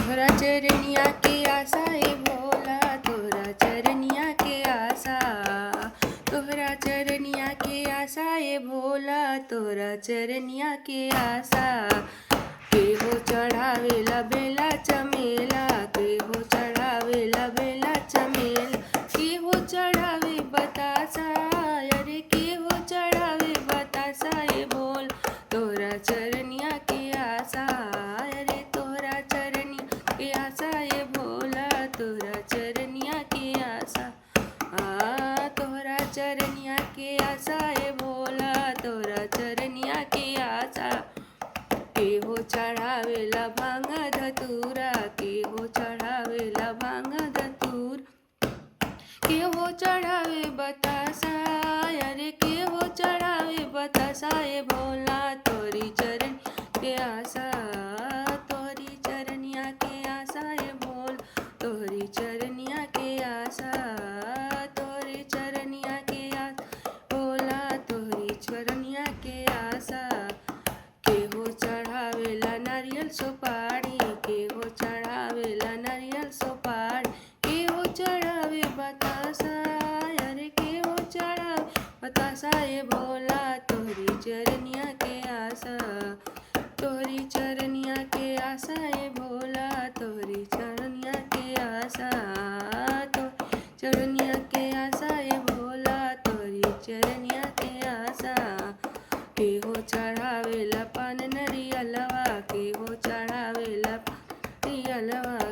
तोहरा चरनिया के आशा ए भोला, तोहरा चरनिया के आशा। तोहरा चरनिया के आशा ए भोला, तोहरा चरनिया के आशा। केहो चढ़ावेला बेला चमेला, केहो चढ़ावेला बेला चमेला, केहो चढ़ावे बतासा, अरे केहो चढ़ावे बतासा ए भोल। तोहरा चरनिया के आशा, अरे तोहरा चरनिया के आशा ए भोला, तोहरा चरनिया के आशा। तोहरा चरनिया के आशा ए भोला, तोहरा चरनिया के आशा। केहो चढ़ावेला भांग धतूरा, केहो चढ़ावेला भांग धतूर, केहो चढ़ावे बतासा, अरे केहो चढ़ावे बतासा ए भोला। तोरी चरण के आशा, तोरी चरनिया के आशा ए भोल। तोरी चरनिया के आशा, तोरी चरनिया के आशा भोला, तोरी चरनिया के आशा। केहो चढ़ावेला नारियल सुपारी, केहो चढ़ावेला नारियल सुपारी, केहो चढ़ावे बतासा, अरे केहो चढ़ावे बतासा ए भोला। तोहरी चरनिया के आशा, तोहरी चरनिया के आशा ए भोला, तोहरी चरनिया के आशा। तो चरनिया के आशा ए भोला, तोहरी चरनिया के आशा। केहो चढ़ावेला पान नरियलवा, केहो चढ़ावेला नरियलवा,